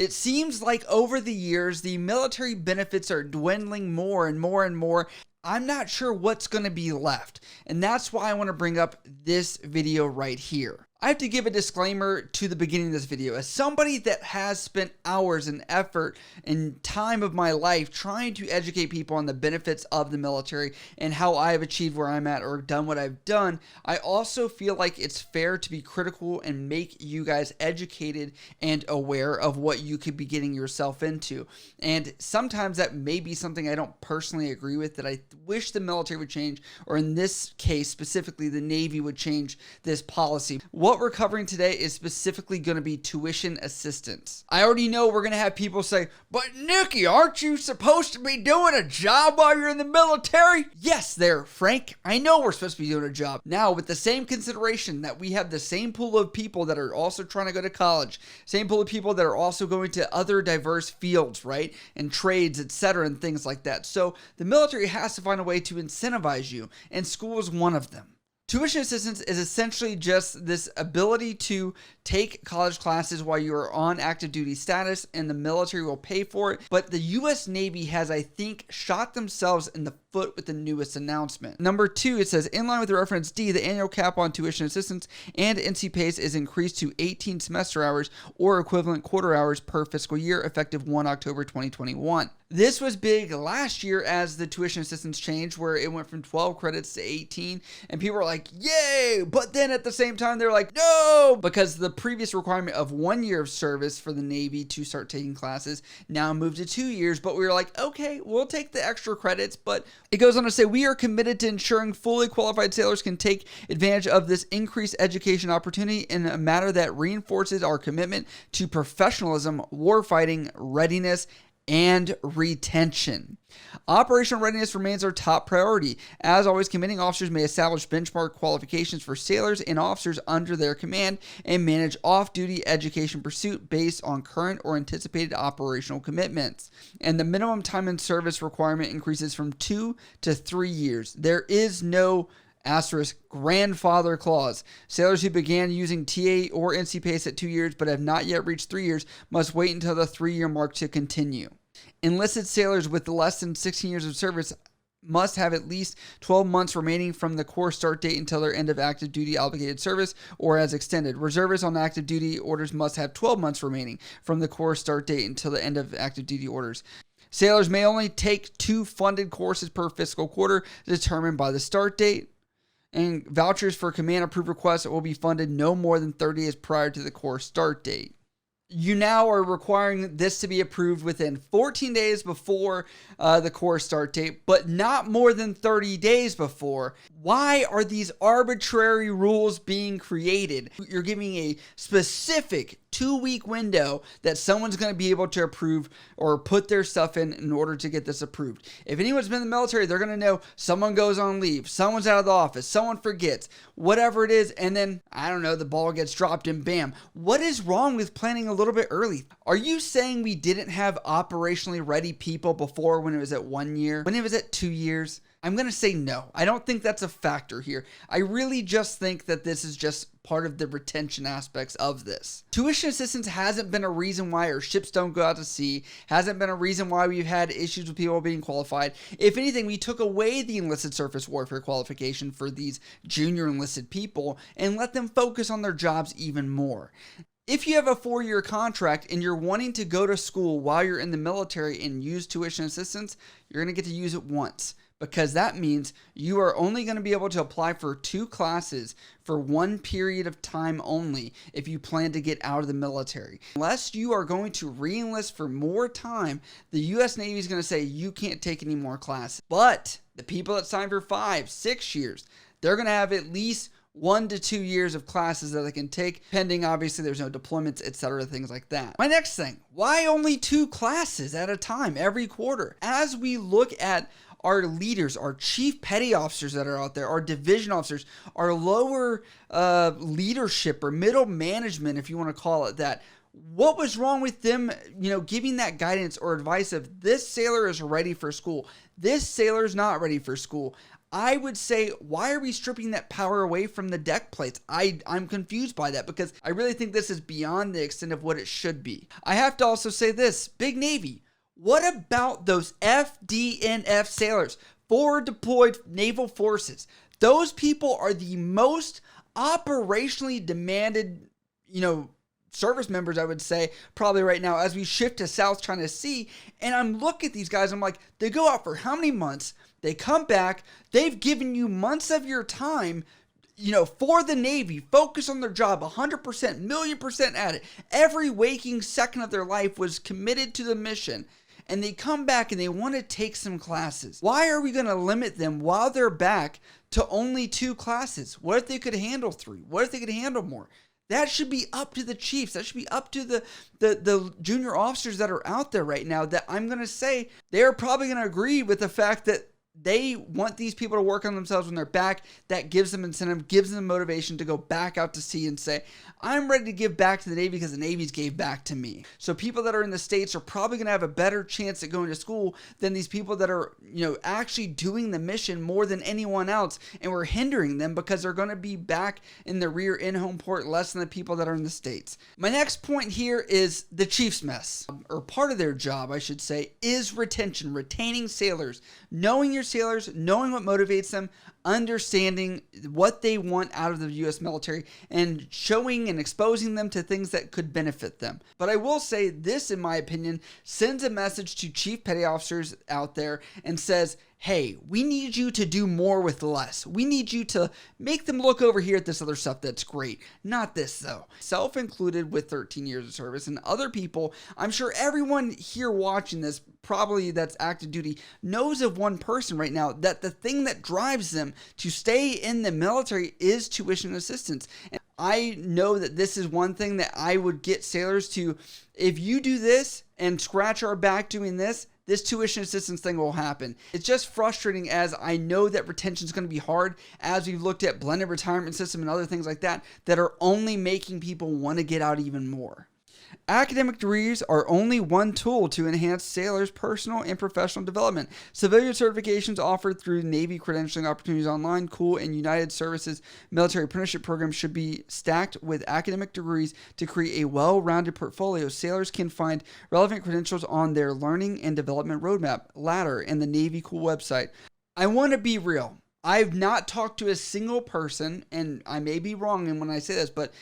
It seems like over the years, the military benefits are dwindling more and more and more. I'm not sure what's going to be left, and that's why I want to bring up this video right here. I have to give a disclaimer to the beginning of this video. As somebody that has spent hours and effort and time of my life trying to educate people on the benefits of the military and how I have achieved where I'm at or done what I've done, I also feel like it's fair to be critical and make you guys educated and aware of what you could be getting yourself into. And sometimes that may be something I don't personally agree with, that I wish the military would change, or in this case specifically the Navy would change this policy. What we're covering today is specifically going to be tuition assistance. I already know we're going to have people say, but Nicky, aren't you supposed to be doing a job while you're in the military? Yes, there, Frank. I know we're supposed to be doing a job. Now, with the same consideration that we have the same pool of people that are also trying to go to college, same pool of people that are also going to other diverse fields, right? And trades, etc., and things like that. So the military has to find a way to incentivize you, and school is one of them. Tuition assistance is essentially just this ability to take college classes while you are on active duty status, and the military will pay for it. But the U.S. Navy has, I think, shot themselves in the foot with the newest announcement. Number 2, it says, in line with the reference D, the annual cap on tuition assistance and NC pays is increased to 18 semester hours or equivalent quarter hours per fiscal year, effective 1 October 2021. This was big last year as the tuition assistance changed, where it went from 12 credits to 18, and people were like, yay! But then at the same time, they're like, no! Because the previous requirement of 1 year of service for the Navy to start taking classes now moved to 2 years, but we were like, okay, we'll take the extra credits. But it goes on to say, we are committed to ensuring fully qualified sailors can take advantage of this increased education opportunity in a manner that reinforces our commitment to professionalism, warfighting, readiness, and retention. Operational readiness remains our top priority. As always, commanding officers may establish benchmark qualifications for sailors and officers under their command and manage off-duty education pursuit based on current or anticipated operational commitments. And the minimum time in service requirement increases from 2 to 3 years. There is no asterisk grandfather clause. Sailors who began using TA or NC pace at 2 years but have not yet reached 3 years must wait until the 3-year mark to continue. Enlisted sailors with less than 16 years of service must have at least 12 months remaining from the Corps start date until their end of active duty obligated service or as extended. Reservists on active duty orders must have 12 months remaining from the Corps start date until the end of active duty orders. Sailors may only take 2 funded courses per fiscal quarter determined by the start date. And vouchers for command-approved requests will be funded no more than 30 days prior to the Corps start date. You now are requiring this to be approved within 14 days before the Corps start date, but not more than 30 days before. Why are these arbitrary rules being created? You're giving a specific 2-week window that someone's going to be able to approve or put their stuff in order to get this approved. If anyone's been in the military, they're going to know someone goes on leave, someone's out of the office, someone forgets, whatever it is, and then, I don't know, the ball gets dropped and bam. What is wrong with planning a little bit early? Are you saying we didn't have operationally ready people before when it was at 1 year, when it was at 2 years? I'm going to say no. I don't think that's a factor here. I really just think that this is just part of the retention aspects of this. Tuition assistance hasn't been a reason why our ships don't go out to sea, hasn't been a reason why we've had issues with people being qualified. If anything, we took away the enlisted surface warfare qualification for these junior enlisted people and let them focus on their jobs even more. If you have a 4-year contract and you're wanting to go to school while you're in the military and use tuition assistance, you're going to get to use it once. Because that means you are only going to be able to apply for 2 classes for 1 period of time only if you plan to get out of the military. Unless you are going to re-enlist for more time, the U.S. Navy is going to say you can't take any more classes. But the people that sign for 5, 6 years, they're going to have at least 1 to 2 years of classes that they can take, pending obviously there's no deployments, etc., things like that. My next thing, why only 2 classes at a time every quarter? As we look at our leaders, our chief petty officers that are out there, our division officers, our lower leadership or middle management, if you want to call it that, what was wrong with them, giving that guidance or advice of this sailor is ready for school, this sailor is not ready for school? I would say, why are we stripping that power away from the deck plates? I'm confused by that because I really think this is beyond the extent of what it should be. I have to also say this, Big Navy, what about those FDNF sailors, forward deployed naval forces? Those people are the most operationally demanded, service members, I would say, probably right now as we shift to South China Sea. And I'm looking at these guys, I'm like, they go out for how many months? They come back, they've given you months of your time, for the Navy, focus on their job 100%, million percent at it. Every waking second of their life was committed to the mission. And they come back and they want to take some classes. Why are we going to limit them while they're back to only 2 classes? What if they could handle 3? What if they could handle more? That should be up to the chiefs. That should be up to the junior officers that are out there right now, that I'm going to say they're probably going to agree with the fact that they want these people to work on themselves when they're back. That gives them incentive, gives them motivation to go back out to sea and say, I'm ready to give back to the Navy because the Navy's gave back to me. So people that are in the States are probably going to have a better chance at going to school than these people that are, actually doing the mission more than anyone else. And we're hindering them because they're going to be back in the rear in-home port less than the people that are in the States. My next point here is the Chiefs mess, or part of their job, I should say, is retention, retaining sailors, knowing your sailors, knowing what motivates them, understanding what they want out of the U.S. military, and showing and exposing them to things that could benefit them. But I will say this, in my opinion, sends a message to chief petty officers out there and says, hey, we need you to do more with less. We need you to make them look over here at this other stuff that's great. Not this, though. Self-included with 13 years of service, and other people, I'm sure everyone here watching this, probably that's active duty, knows of one person right now that the thing that drives them to stay in the military is tuition assistance. And I know that this is one thing that I would get sailors to, if you do this and scratch our back doing this, this tuition assistance thing will happen. It's just frustrating, as I know that retention is going to be hard, as we've looked at blended retirement system and other things like that are only making people want to get out even more. Academic degrees are only one tool to enhance sailors' personal and professional development. Civilian certifications offered through Navy Credentialing Opportunities Online, COOL, and United Services military apprenticeship programs should be stacked with academic degrees to create a well-rounded portfolio. Sailors can find relevant credentials on their Learning and Development Roadmap, ladder, and the Navy COOL website. I want to be real. I've not talked to a single person, and I may be wrong when I say this, but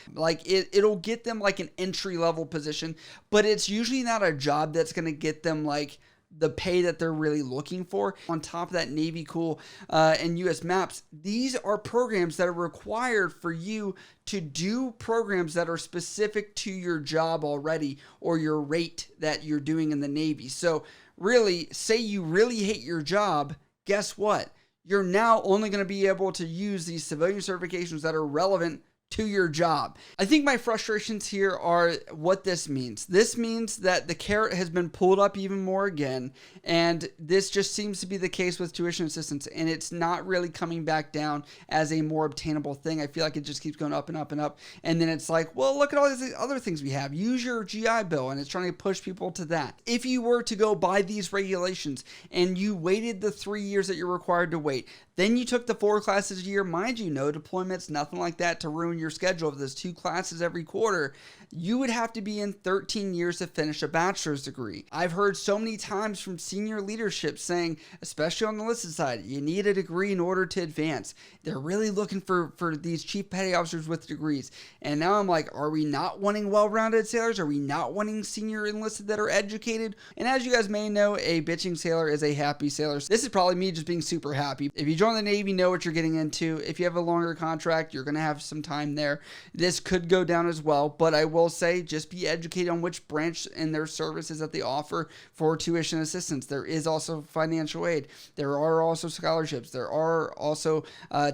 it'll get them like an entry-level position, but it's usually not a job that's going to get them like the pay that they're really looking for. On top of that, Navy COOL and US MAPS, these are programs that are required for you to do programs that are specific to your job already, or your rate that you're doing in the Navy. So really, say you really hate your job, guess what? You're now only going to be able to use these civilian certifications that are relevant to your job. I think my frustrations here are what this means. This means that the carrot has been pulled up even more again, and this just seems to be the case with tuition assistance, and it's not really coming back down as a more obtainable thing. I feel like it just keeps going up and up and up, and then it's like, well, look at all these other things we have. Use your GI Bill, and it's trying to push people to that. If you were to go by these regulations and you waited the 3 years that you're required to wait, then you took the 4 classes a year, mind you, no deployments, nothing like that to ruin your schedule of those 2 classes every quarter, you would have to be in 13 years to finish a bachelor's degree. I've heard so many times from senior leadership saying, especially on the enlisted side, you need a degree in order to advance. They're really looking for these chief petty officers with degrees. And now I'm like, are we not wanting well-rounded sailors? Are we not wanting senior enlisted that are educated? And as you guys may know, a bitching sailor is a happy sailor. This is probably me just being super happy. If you join the Navy, know what you're getting into. If you have a longer contract, you're going to have some time there. This could go down as well, but I will say, just be educated on which branch and their services that they offer for tuition assistance. There is also financial aid. There are also scholarships. There are also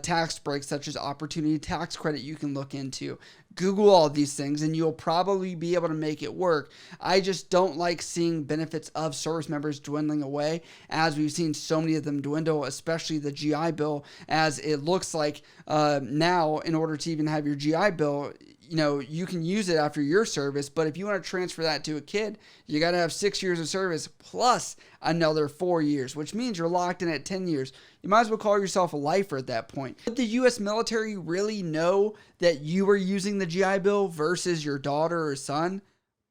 tax breaks, such as opportunity tax credit you can look into. Google all these things and you'll probably be able to make it work. I just don't like seeing benefits of service members dwindling away, as we've seen so many of them dwindle, especially the GI Bill, as it looks like now, in order to even have your GI Bill, you know, you can use it after your service, but if you want to transfer that to a kid, you got to have 6 years of service plus another 4 years, which means you're locked in at 10 years. You might as well call yourself a lifer at that point. Would the U.S. military really know that you were using the GI Bill versus your daughter or son?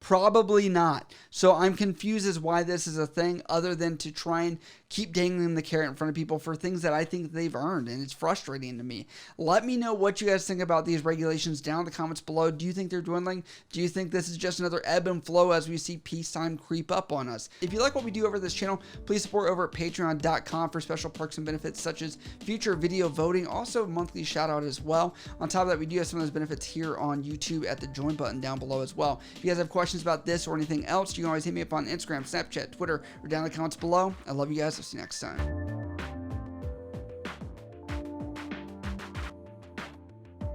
Probably not. So I'm confused as why this is a thing, other than to try and keep dangling the carrot in front of people for things that I think they've earned, and it's frustrating to me. Let me know what you guys think about these regulations down in the comments below. Do you think they're dwindling? Do you think this is just another ebb and flow as we see peacetime creep up on us? If you like what we do over this channel, please support over at patreon.com for special perks and benefits such as future video voting, also monthly shout out as well. On top of that, we do have some of those benefits here on YouTube at the join button down below as well. If you guys have questions about this or anything else, you can always hit me up on Instagram, Snapchat, Twitter, or down in the comments below. I love you guys. I'll see you next time.